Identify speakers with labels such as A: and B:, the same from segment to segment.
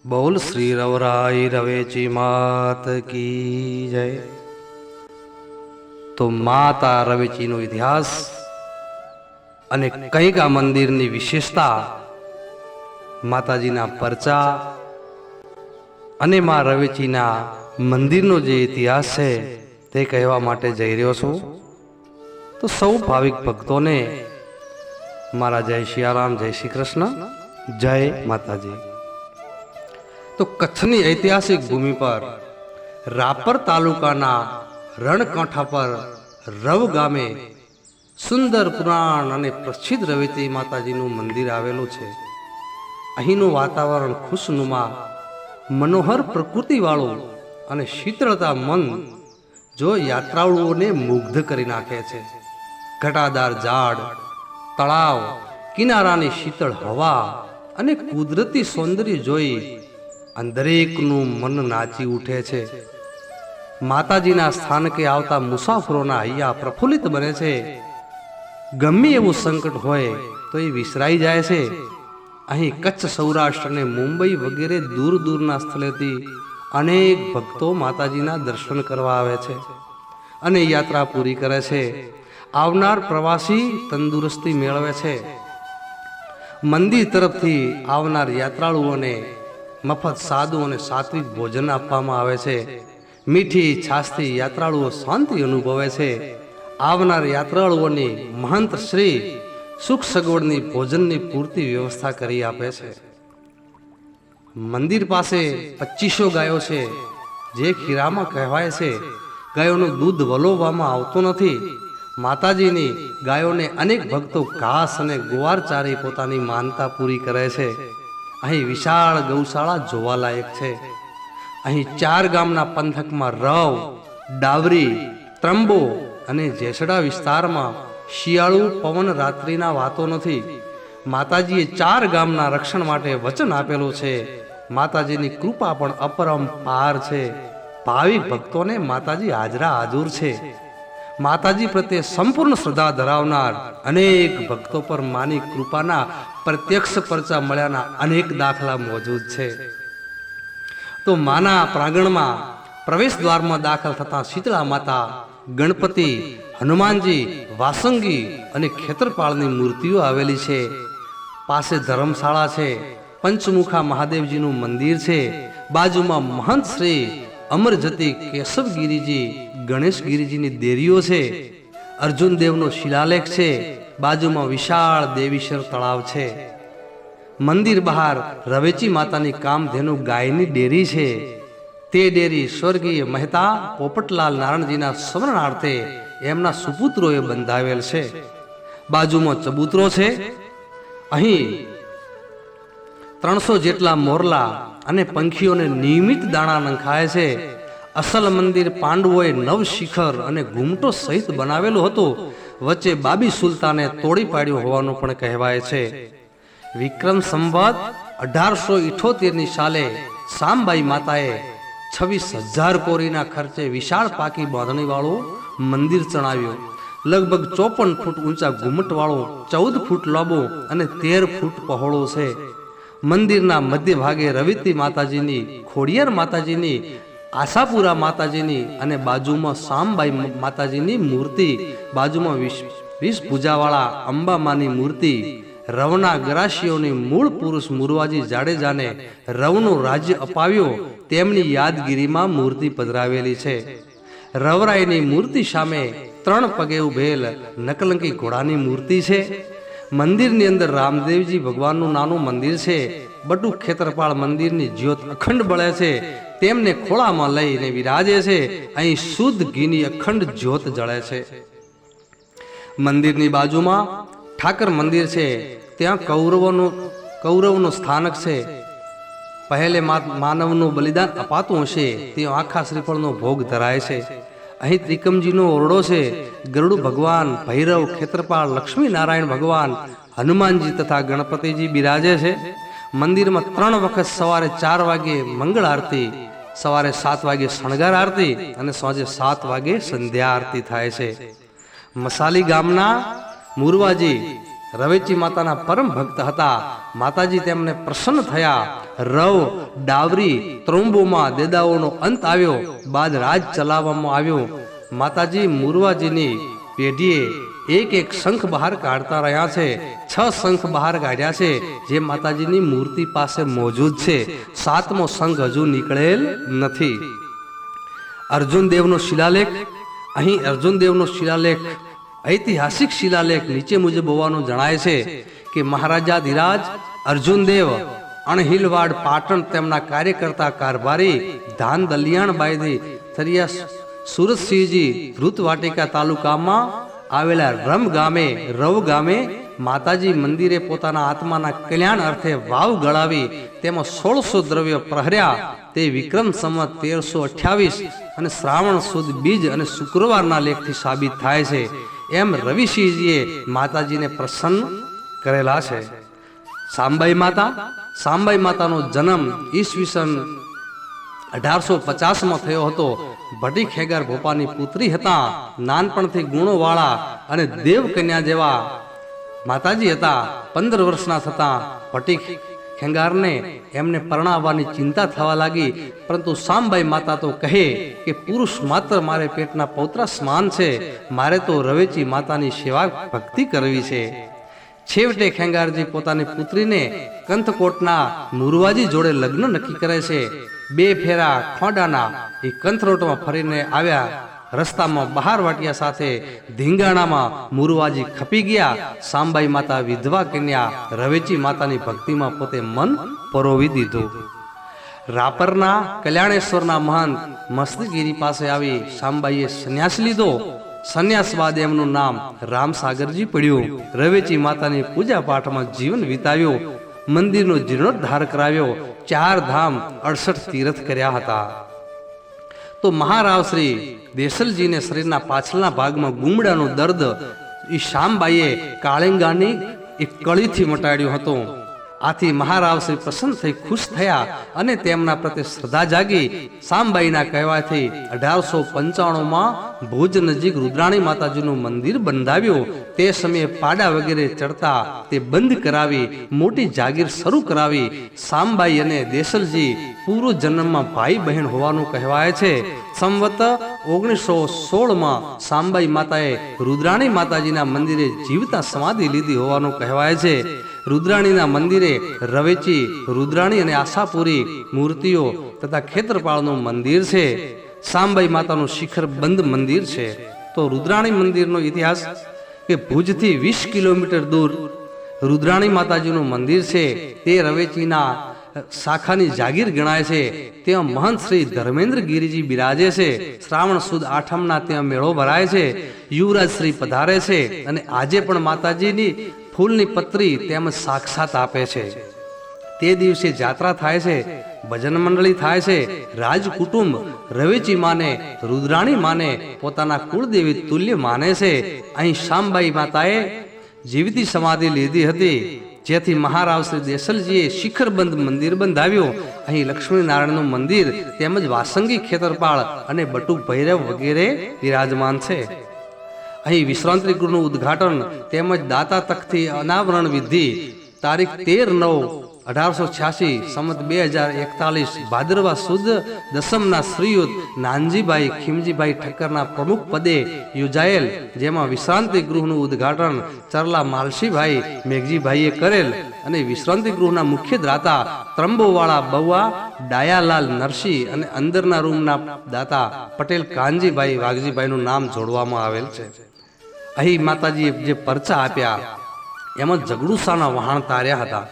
A: બોલ શ્રી રવરાઈ રવેચી માત કી જય। તો માતા રવેચીનો ઇતિહાસ અને કઈકા મંદિરની વિશેષતા, માતાજીના પરચા અને માં રવેચીના મંદિરનો જે ઇતિહાસ છે તે કહેવા માટે જઈ રહ્યો છું। તો સૌ ભાવિક ભક્તોને મારા જય સિયારામ, જય શ્રી કૃષ્ણ, જય માતાજી। તો કચ્છની ઐતિહાસિક ભૂમિ પર રાપર તાલુકાના રણકાંઠા પર રવ ગામે સુંદર પુરાણ અને પ્રસિદ્ધ રવેચી માતાજીનું મંદિર આવેલું છે। અહીંનું વાતાવરણ ખુશનુમા, મનોહર પ્રકૃતિવાળું અને શીતળતા મન જો યાત્રાળુઓને મુગ્ધ કરી નાખે છે। ઘટાદાર ઝાડ, તળાવ, કિનારાની શીતળ હવા અને કુદરતી સૌંદર્ય જોઈ દરેકનું મન નાચી ઉઠે છે। માતાજીના સ્થાનકે આવતા મુસાફરોના હૈયા પ્રફુલ્લિત બને છે। ગમે એવું સંકટ હોય તો એ વિસરાઈ જાય છે। અહીં કચ્છ, સૌરાષ્ટ્ર અને મુંબઈ વગેરે દૂર દૂરના સ્થળેથી અનેક ભક્તો માતાજીના દર્શન કરવા આવે છે અને યાત્રા પૂરી કરે છે। આવનાર પ્રવાસી તંદુરસ્તી મેળવે છે। મંદિર તરફથી આવનાર યાત્રાળુઓને મફત સાદું અને સાત્વિક ભોજન આપવામાં આવે છે। મીઠી છાશથી યાત્રાળુઓ શાંતિ અનુભવે છે। આવનાર યાત્રાળુઓની મહંત શ્રી સુખ સગવડની ભોજનની પૂરતી વ્યવસ્થા કરી આપે છે। મંદિર પાસે 2500 ગાયો છે, જે ખીરામાં કહેવાય છે। ગાયોનું દૂધ વલોવવામાં આવતું નથી। માતાજીની ગાયોને અનેક ભક્તો ઘાસ અને ગુવાર ચારી પોતાની માનતા પૂરી કરે છે। અહીં વિશાળ ગૌશાળા જોવાલાયક છે। અહીં 4 ગામના પંથકમાં રવ, ડાવરી, ત્રંબો અને જેસડા વિસ્તારમાં શિયાળુ પવન રાત્રિના વાતો નથી। માતાજીએ 4 ગામના રક્ષણ માટે વચન આપેલું છે। માતાજીની કૃપા પણ અપરંપાર છે। ભાવિક ભક્તોને માતાજી હાજરા હાજર છે। માતાજી પ્રત્યે સંપૂર્ણ શ્રદ્ધા ધરાવનાર અનેક ભક્તો પર માની કૃપાના પ્રત્યક્ષ પરચા મળ્યાના અનેક દાખલા મોજૂદ છે। તો માના પ્રાંગણમાં પ્રવેશ દ્વારમાં દાખલ થતા શીતળા માતા, ગણપતિ, હનુમાનજી, વાસંગી અને ખેતરપાળની મૂર્તિઓ આવેલી છે। પાસે ધર્મશાળા છે। પંચમુખા મહાદેવજીનું મંદિર છે। બાજુમાં મહંત શ્રી અમરજતી કેશવગીરીજી, ગણેશગીરીજીની દેરીઓ છે। અર્જુન દેવનો શિલાલેખ છે। બાજુમાં વિશાળ દેવીશર તળાવ છે। મંદિર બહાર રવેચી માતાની કામધેનુ ગાયની ડેરી છે। તે ડેરી સ્વર્ગીય મહેતા પોપટલાલ નારણજીના સ્મરણાર્થે એમના સુપુત્રોએ બંધાવેલ છે। બાજુમાં ચબૂતરો છે। અહીં 300 જેટલા મોરલા અને પંખીઓને નિયમિત દાણા નંખાય છે। અસલ મંદિર પાંડવોએ નવ શિખર અને ઘૂમટો સહિત બનાવેલું હતું। વચ્ચે બાબી સુલતાને તોડી પાડ્યું હોવાનું પણ કહેવાય છે। વિક્રમ સંવત 1878ની સાલે સામબાઈ માતાએ 26,000 કોરીના ખર્ચે વિશાળ પાકી બાંધણી વાળું મંદિર ચણાવ્યું। લગભગ 54 ફૂટ ઊંચા ઘુમટ વાળું, 14 ફૂટ લાંબુ અને 13 ફૂટ પહોળું છે। મંદિરના મધ્ય ભાગે રવેચી માતાજીની, ખોડિયાર માતાજીની, આશાપુરા માતાજીની અને બાજુમાં સામબાઈ માતાજીની મૂર્તિ, બાજુમાં 20 ભુજાવાળા અંબામાની મૂર્તિ, રવના ગરાસીઓની મૂળ પુરુષ મુરવાજી જાડેજાને રવનું રાજ્ય અપાવ્યું તેમની યાદગીરીમાં મૂર્તિ પધરાવેલી છે। રવરાયની મૂર્તિ સામે 3 પગે ઉભેલ નકલંકી ઘોડાની મૂર્તિ છે। મંદિરની અંદર રામદેવજી ભગવાનનું નાનું મંદિર છે। બટુ ખેતરપાળ મંદિરની જ્યોત અખંડ બળે છે। તેમને ખોળામાં લઈને વિરાજે છે। અહીં શુદ્ધ ઘીની અખંડ જ્યોત જળે છે। મંદિરની બાજુમાં ઠાકર મંદિર છે। ત્યાં કૌરવનું સ્થાનક છે। પહેલે માનવનું બલિદાન અપાતું હશે ત્યાં આખા શ્રીફળનો ભોગ ધરાય છે। અહીં ત્રિકમજીનો ઓરડો છે। ગરુડ ભગવાન, ભૈરવ, ખેતરપાળ, લક્ષ્મી નારાયણ ભગવાન, હનુમાનજી તથા ગણપતિજી બિરાજે છે। મંદિરમાં 3 વખત સવારે 4 વાગે મંગળ આરતી, સવારે 7 વાગે શણગાર આરતી અને સાંજે 7 વાગે સંધ્યા આરતી થાય છે। મસાલી ગામના મુરવાજી રવેચી માતાના પરમ ભક્ત હતા. માતાજી તેમને પ્રસન્ન થયા. રવ, ડાવરી, ત્રોંબોમાં દેદાઓનો અંત આવ્યો. બાદ રાજ ચલાવવામાં આવ્યો. માતાજી મુરવાજીની પેઢીએ એક એક શંખ બહાર કાઢતા રહ્યા છે. 6 શંખ બહાર કાઢ્યા છે, જે માતાજીની મૂર્તિ પાસે મોજૂદ છે. 7મો શંખ હજુ નીકળેલ નથી. અર્જુન દેવનો શિલાલેખ. અહીં અર્જુન દેવનો શિલાલેખ ઐતિહાસિક શિલાલેખ નીચે મુજબ હોવાનું જણાય છે કે મહારાજા ધીરાજ અર્જુનદેવ અણહિલવાડ પાટણ તેમના કાર્યકર્તા કારભારી ધાન દલિયાણબાઈથી થરિયા સુરતસિંહજી ધ્રુત વાટિકા તાલુકામાં આવેલા રવ ગામે માતાજી મંદિરે પોતાના આત્માના કલ્યાણ અર્થે વાવ ગળાવી તેમાં 1600 દ્રવ્ય પ્રહર્યા. તે વિક્રમ સંવત 1328 અને શ્રાવણ સુદ બીજ અને શુક્રવારના લેખથી સાબિત થાય છે. એમ રવિસિંહજીએ માતાજીને પ્રસન્ન કરેલા છે. સાંબાઈ માતાનો જન્મ ઈસવીસન 1850માં થયો હતો. ભટ્ટી ખેગાર ભોપાની પુત્રી હતા. નાનપણથી ગુણોવાળા અને દેવકન્યા જેવા માતાજી હતા. 15 વર્ષના થતા ભટ્ટી ખેંગારને એમને પરણાવવાની ચિંતા થવા લાગી. પરંતુ સામબાઈ માતા તો કહે કે પુરુષ માત્ર મારે પેટના પૌત્રા સમાન છે. મારે તો રવેચી માતાની સેવા ભક્તિ કરવી છે. છેવટે ખેંગારજી પોતાની પુત્રીને કંથકોટના મુરવાજી જોડે લગ્ન નક્કી કરે છે. 2 ફેરા ખોડાના એ કંથરોટમાં ફરીને આવ્યા. રસ્તામાં બહાર વાટિયા સાથે ધીંગાણામાં મુરવાજી ખપી ગયા. સાંબાઈ માતા વિધવા કન્યા રવેચી માતાની ભક્તિમાં પોતે મન પરોવી દીધું. રાપરના કલ્યાણેશ્વરના મહંત મસ્તગીરી પાસે આવી સાંબાઈએ સંન્યાસ લીધો. સંન્યાસ બાદ એમનું નામ રામસાગરજી પડ્યું. રવેચી માતાની પૂજા પાઠમાં જીવન વિતાવ્યું. મંદિરનો જીર્ણોદ્ધાર કરાવ્યો. 4 ધામ 68 તીર્થ કર્યા હતા. તો મહારાવ શ્રી દેસલજીને શરીરના પાછળના ભાગમાં ગુમડાનું દર્દ એ શામબાઈએ કાળિંગાની એક કળીથી મટાડ્યું હતું. આથી મહારાવ શ્રી પ્રસન્ન થઈ ખુશ થયા અને તેમના પ્રત્યે શ્રદ્ધા જાગી. સામબાઈના કહેવાથી 1895માં ભુજ નજીક રુદ્રાણી માતાજીનું મંદિર બંધાવ્યું. તે સમયે પાડા વગેરે ચડતા તે બંધ કરાવી મોટી જાગીર શરૂ કરાવી. સામબાઈ અને દેસલજી પૂર્વ જન્મમાં ભાઈ બહેન હોવાનું કહેવાય છે. સંવત 1916માં સામબાઈ માતાએ રુદ્રાણી માતાજીના મંદિરે જીવતા સમાધિ લીધી હોવાનું કહેવાય છે. રુદ્રાણીના મંદિરે રવેચી, રુદ્રાણી અને આશાપુરી મૂર્તિઓ તથા ખેતરપાળનું મંદિર છે. સામબાઈ માતાનું શિખર બંધ મંદિર છે. તો રુદ્રાણી મંદિરનો ઇતિહાસ કે ભુજથી 20 કિલોમીટર દૂર રુદ્રાણી માતાજીનું મંદિર છે. તે રવેચીના શાખાની જાગીર ગણાય છે. ત્યાં મહંત શ્રી ધર્મેન્દ્ર ગિરિજી બિરાજે છે. શ્રાવણ સુદ આઠમના ત્યાં મેળો ભરાય છે. યુવરાજ શ્રી પધારે છે અને આજે પણ માતાજીની ફૂલની પત્રી તેમજ સાક્ષાત આપે છે. તે દિવસે જાત્રા થાય છે, ભજન મંડળી થાય છે. રાજ કુટુંબ રવેચી માને, રુદ્રાણી માને પોતાના કુળદેવી તુલ્ય માને છે. અહીં શામબાઈ માતાએ જીવતી સમાધિ લીધી હતી, જેથી મહારાવ શ્રી દેસલજીએ શિખરબંધ મંદિર બંધાવ્યું. અહીં લક્ષ્મીનારાયણનું મંદિર તેમજ વાસંગી ખેતરપાળ અને બટુક ભૈરવ વગેરે બિરાજમાન છે. અહીં વિશ્રાંતિ ગૃહનું ઉદ્ઘાટન તેમજ દાતા તખ્તથી અનાવરણ વિધિ તારીખ 13/9/1886 સંમત 2041 ભાદરવા સુદ દસમના શ્રીયુત નાનજીભાઈ ખીમજીભાઈ ઠક્કરના પ્રમુખ પદે યોજાયેલ, જેમાં વિશ્રાંતિ ગૃહનું ઉદ્ઘાટન ચરલા માલસીભાઈ મેઘજીભાઈએ કરેલ અને વિશ્રાંતિ ગૃહના મુખ્ય દાતા ત્રંબોવાળા બઉઆ ડાયાલાલ નરસિંહ અને અંદરના રૂમના દાતા પટેલ કાનજીભાઈ વાઘજીભાઈનું નામ જોડવામાં આવેલ છે. અહીં માતાજીએ જે પરચા આપ્યા એમાં જગડુસાના વહાણ તાર્યા હતા.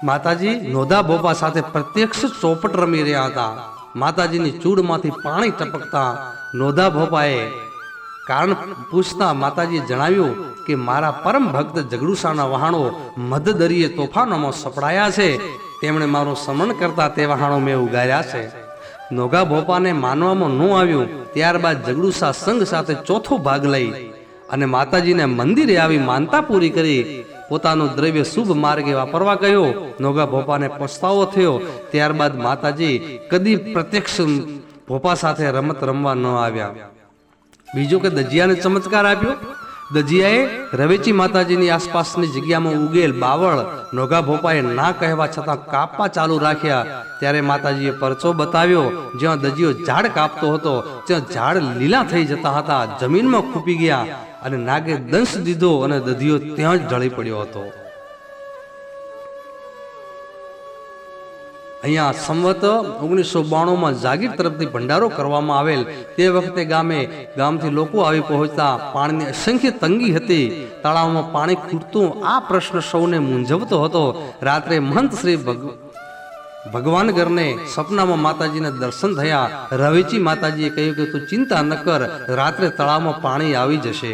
A: માતાજી નોધા બોપા સાથે પ્રત્યક્ષ ચોપટ રમી રહ્યા હતા. માતાજીની ચૂડમાંથી પાણી ટપકતા નોધા ભોપાએ કારણ પૂછતા માતાજીએ જણાવ્યું કે મારા પરમ ભક્ત જગડુસાના વહાણો મધદરીય તોફાનોમાં સપડાયા છે. તેમણે મારું સમરણ કરતા તે વહાણો મેં ઉગાર્યા છે. નોગા ભોપાને માનવામાં ન આવ્યું. ત્યારબાદ જગડુસા સંઘ સાથે ચોથો ભાગ લઈ અને માતાજીને મંદિરે આવી માનતા પૂરી કરી પોતાનું દ્રવ્ય શુભ માર્ગે વાપરવા કહ્યો. નોગા ભોપાને પસ્તાવો થયો. ત્યારબાદ માતાજી કદી પ્રત્યક્ષ ભોપા સાથે રમત રમવા ન આવ્યા. બીજો કે દજિયાને ચમત્કાર આપ્યો. દજિયાએ રવેચી માતાજીની આસપાસની જગ્યામાં ઉગેલ બાવળ નોગા ભોપાએ ના કહેવા છતાં કાપવા ચાલુ રાખ્યા ત્યારે માતાજીએ પરચો બતાવ્યો. જ્યાં દજિયો ઝાડ કાપતો હતો ત્યાં ઝાડ લીલા થઈ જતા હતા, જમીનમાં ખૂપી ગયા અને નાગે દંશ દીધો અને દધિયો ત્યાં જ ઢળી પડ્યો હતો. અહીંયા સંવત 1992 જાગીર તરફથી ભંડારો કરવામાં આવેલ. તે વખતે ગામથી લોકો આવી પહોંચતા પાણીની અસંખ્ય તંગી હતી. તળાવમાં પાણી ખૂટતું આ પ્રશ્ન સૌને મૂંઝવતો હતો. રાત્રે મહંત શ્રી ભગવાનગરને સપનામાં માતાજીના દર્શન થયા. રવેચી માતાજીએ કહ્યું કે તું ચિંતા ન કર, રાત્રે તળાવમાં પાણી આવી જશે.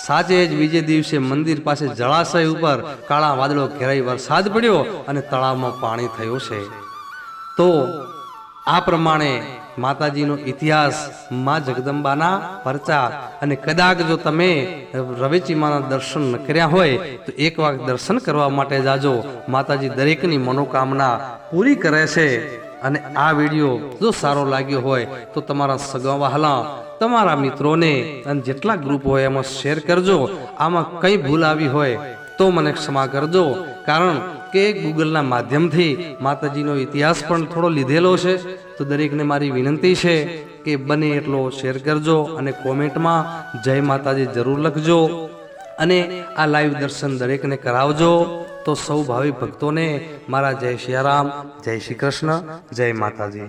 A: સાચે જ બીજે દિવસે મંદિર પાસે જળાશય ઉપર કાળા વાદળો ઘેરાઈ વરસાદ પડ્યો અને તળાવમાં પાણી થયું છે. તો આ પ્રમાણે માતાજીનો ઇતિહાસ, માં જગદંબાના પરચા. અને કદાચ જો તમે રવેચી માના દર્શન ન કર્યા હોય તો એક વાર દર્શન કરવા માટે જાજો. માતાજી દરેકની મનોકામના પૂરી કરે છે. અને આ વિડીયો જો સારો લાગ્યો હોય તો તમારા સગા વહાલા, તમારા મિત્રોને અને જેટલા ગ્રુપ હોય એમાં શેર કરજો. આમાં કંઈ ભૂલ આવી હોય તો મને ક્ષમા કરજો, કારણ કે ગૂગલના માધ્યમથી માતાજીનો ઇતિહાસ પણ થોડો લીધેલો છે. તો દરેકને મારી વિનંતી છે કે બને એટલો શેર કરજો અને કોમેન્ટમાં જય માતાજી જરૂર લખજો. અને આ લાઈવ દર્શન દરેકને કરાવજો. તો સૌ ભાવિક ભક્તોને મારા જય સિયારામ, જય શ્રી કૃષ્ણ, જય માતાજી.